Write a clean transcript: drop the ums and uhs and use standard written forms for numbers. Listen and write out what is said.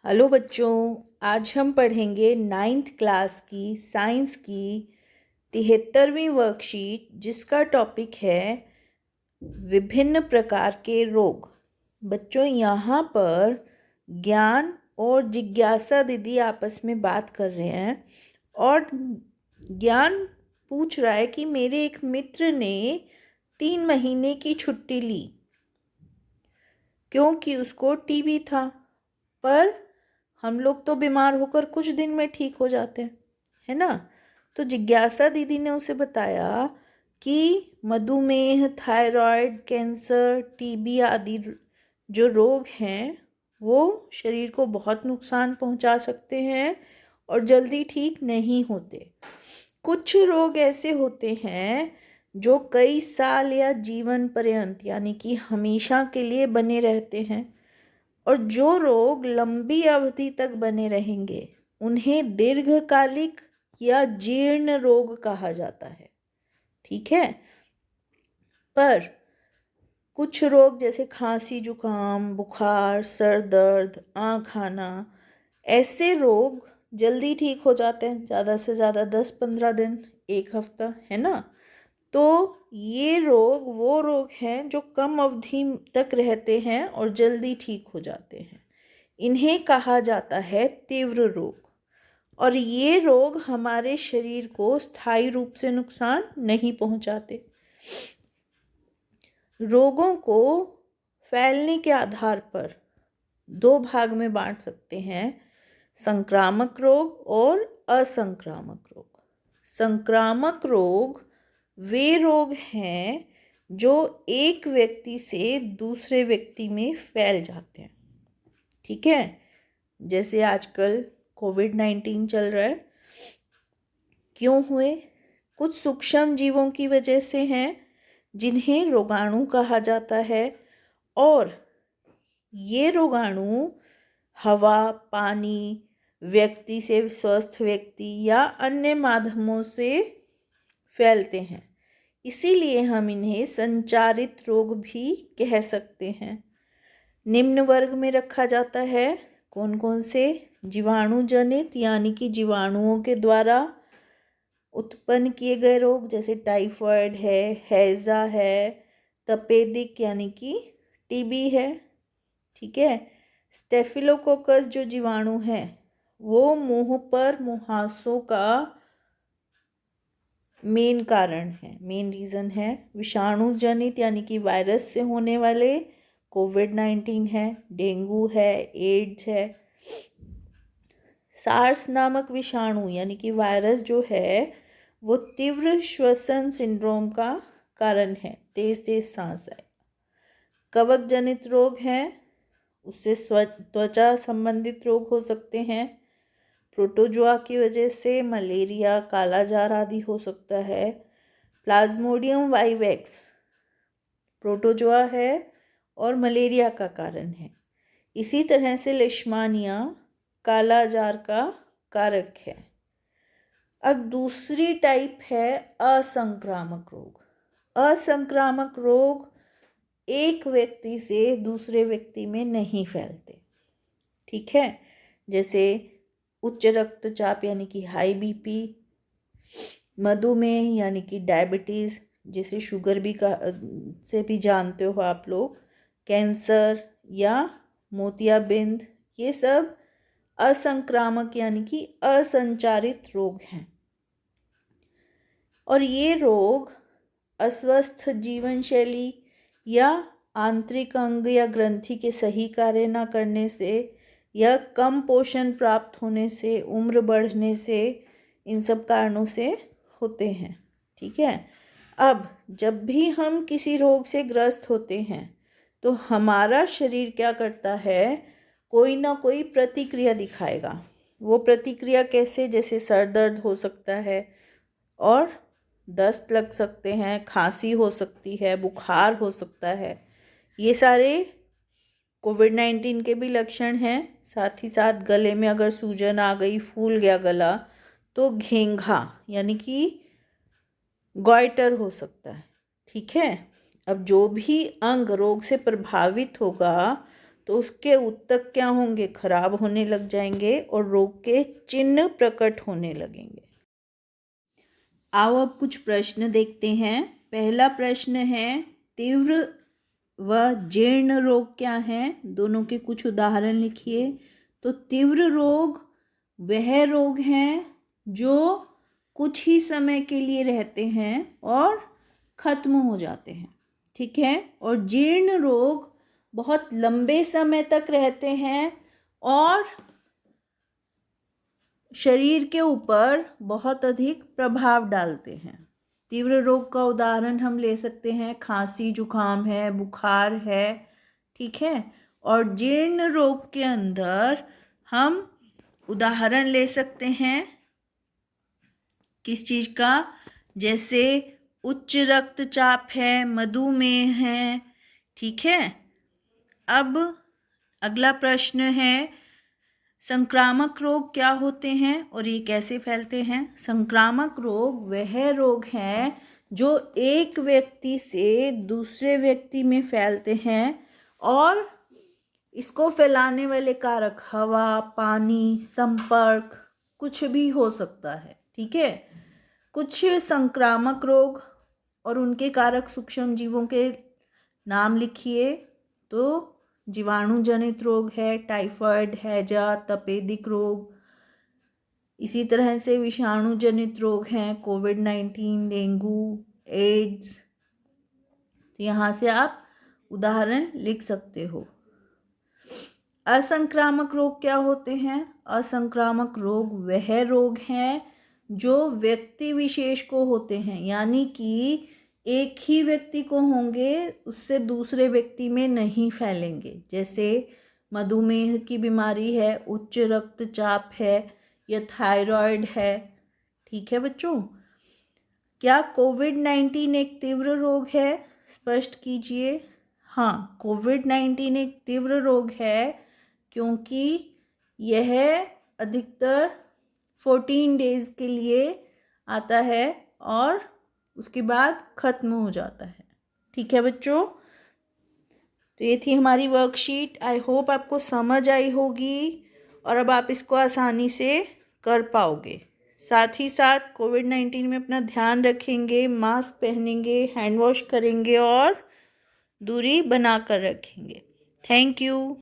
Hello बच्चों, आज हम पढ़ेंगे 9th क्लास की साइंस की 73वीं वर्कशीट, जिसका टॉपिक है विभिन्न प्रकार के रोग। बच्चों, यहाँ पर ज्ञान और जिज्ञासा दीदी आपस में बात कर रहे हैं और ज्ञान पूछ रहा है कि मेरे एक मित्र ने 3 महीने की छुट्टी ली क्योंकि उसको टीबी था। पर हम लोग तो बीमार होकर कुछ दिन में ठीक हो जाते हैं, है ना। तो जिज्ञासा दीदी ने उसे बताया कि मधुमेह, थायराइड, कैंसर, टीबी आदि जो रोग हैं वो शरीर को बहुत नुकसान पहुंचा सकते हैं और जल्दी ठीक नहीं होते। कुछ रोग ऐसे होते हैं जो कई साल या जीवन पर्यंत यानी कि हमेशा के लिए बने रहते हैं, और जो रोग लंबी अवधि तक बने रहेंगे उन्हें दीर्घकालिक या जीर्ण रोग कहा जाता है। ठीक है। पर कुछ रोग जैसे खांसी, जुकाम, बुखार, सर दर्द, आँख आना, ऐसे रोग जल्दी ठीक हो जाते हैं, ज़्यादा से ज़्यादा 10-15 दिन, एक हफ्ता, है ना। तो ये रोग वो रोग हैं जो कम अवधि तक रहते हैं और जल्दी ठीक हो जाते हैं। इन्हें कहा जाता है तीव्र रोग, और ये रोग हमारे शरीर को स्थायी रूप से नुकसान नहीं पहुंचाते। रोगों को फैलने के आधार पर 2 भाग में बांट सकते हैं, संक्रामक रोग और असंक्रामक रोग। संक्रामक रोग वे रोग हैं जो एक व्यक्ति से दूसरे व्यक्ति में फैल जाते हैं। ठीक है। जैसे आजकल कोविड-19 चल रहा है, क्यों हुए? कुछ सूक्ष्म जीवों की वजह से हैं जिन्हें रोगाणु कहा जाता है, और ये रोगाणु हवा, पानी, व्यक्ति से स्वस्थ व्यक्ति या अन्य माध्यमों से फैलते हैं। इसीलिए हम इन्हें संचारित रोग भी कह सकते हैं। निम्न वर्ग में रखा जाता है कौन कौन से? जीवाणु जनित यानी कि जीवाणुओं के द्वारा उत्पन्न किए गए रोग, जैसे टाइफाइड है, हैजा है, तपेदिक यानी कि टीबी है। ठीक है। स्टेफिलोकोकस जो जीवाणु है वो मुंह पर मुहासों का मेन कारण है, मेन रीज़न है। विषाणु जनित यानी कि वायरस से होने वाले कोविड-19 है, डेंगू है, एड्स है। सार्स नामक विषाणु यानी कि वायरस जो है वो तीव्र श्वसन सिंड्रोम का कारण है, तेज तेज सांस आए। कवक जनित रोग हैं, उससे त्वचा संबंधित रोग हो सकते हैं। प्रोटोजोआ की वजह से मलेरिया, कालाजार आदि हो सकता है। प्लाज्मोडियम वाइवेक्स प्रोटोजोआ है और मलेरिया का कारण है। इसी तरह से लेशमानिया कालाजार का कारक है। अब दूसरी टाइप है असंक्रामक रोग। असंक्रामक रोग एक व्यक्ति से दूसरे व्यक्ति में नहीं फैलते। ठीक है। जैसे उच्च रक्तचाप यानी कि हाई बीपी, मधुमेह यानी कि डायबिटीज़, जिसे शुगर भी से भी जानते हो आप लोग, कैंसर या मोतियाबिंद, ये सब असंक्रामक यानी कि असंचारित रोग हैं। और ये रोग अस्वस्थ जीवन शैली या आंतरिक अंग या ग्रंथि के सही कार्य न करने से या कम पोषण प्राप्त होने से, उम्र बढ़ने से, इन सब कारणों से होते हैं। ठीक है। अब जब भी हम किसी रोग से ग्रस्त होते हैं तो हमारा शरीर क्या करता है? कोई ना कोई प्रतिक्रिया दिखाएगा। वो प्रतिक्रिया कैसे? जैसे सर दर्द हो सकता है और दस्त लग सकते हैं, खांसी हो सकती है, बुखार हो सकता है। ये सारे कोविड-19 के भी लक्षण हैं। साथ ही साथ गले में अगर सूजन आ गई, फूल गया गला, तो घेंघा यानी कि गॉइटर हो सकता है। ठीक है। अब जो भी अंग रोग से प्रभावित होगा तो उसके ऊतक क्या होंगे, खराब होने लग जाएंगे और रोग के चिन्ह प्रकट होने लगेंगे। आओ अब कुछ प्रश्न देखते हैं। पहला प्रश्न है, तीव्र व जीर्ण रोग क्या है? दोनों के कुछ उदाहरण लिखिए। तो तीव्र रोग वह रोग हैं जो कुछ ही समय के लिए रहते हैं और खत्म हो जाते हैं, ठीक है। और जीर्ण रोग बहुत लंबे समय तक रहते हैं और शरीर के ऊपर बहुत अधिक प्रभाव डालते हैं। तीव्र रोग का उदाहरण हम ले सकते हैं, खांसी जुकाम है, बुखार है, ठीक है। और जीर्ण रोग के अंदर हम उदाहरण ले सकते हैं किस चीज़ का, जैसे उच्च रक्तचाप है, मधुमेह है, ठीक है। अब अगला प्रश्न है, संक्रामक रोग क्या होते हैं और ये कैसे फैलते हैं? संक्रामक रोग वह रोग हैं जो एक व्यक्ति से दूसरे व्यक्ति में फैलते हैं और इसको फैलाने वाले कारक हवा, पानी, संपर्क कुछ भी हो सकता है, ठीक है। कुछ संक्रामक रोग और उनके कारक सूक्ष्म जीवों के नाम लिखिए। तो जीवाणु जनित रोग है, टाइफाइड, हैजा, तपेदिक रोग। इसी तरह से विषाणु जनित रोग हैं, कोविड-19, डेंगू, एड्स। तो यहाँ से आप उदाहरण लिख सकते हो। असंक्रामक रोग क्या होते हैं? असंक्रामक रोग वह रोग हैं जो व्यक्ति विशेष को होते हैं, यानी कि एक ही व्यक्ति को होंगे, उससे दूसरे व्यक्ति में नहीं फैलेंगे। जैसे मधुमेह की बीमारी है, उच्च रक्तचाप है या थायराइड है, ठीक है बच्चों। क्या कोविड-19 एक तीव्र रोग है? स्पष्ट कीजिए। हाँ, कोविड-19 एक तीव्र रोग है क्योंकि यह अधिकतर 14 डेज के लिए आता है और उसके बाद ख़त्म हो जाता है, ठीक है बच्चों। तो ये थी हमारी वर्कशीट। आई होप आपको समझ आई होगी और अब आप इसको आसानी से कर पाओगे। साथ ही साथ कोविड-19 में अपना ध्यान रखेंगे, मास्क पहनेंगे, हैंड वॉश करेंगे और दूरी बना कर रखेंगे। Thank you.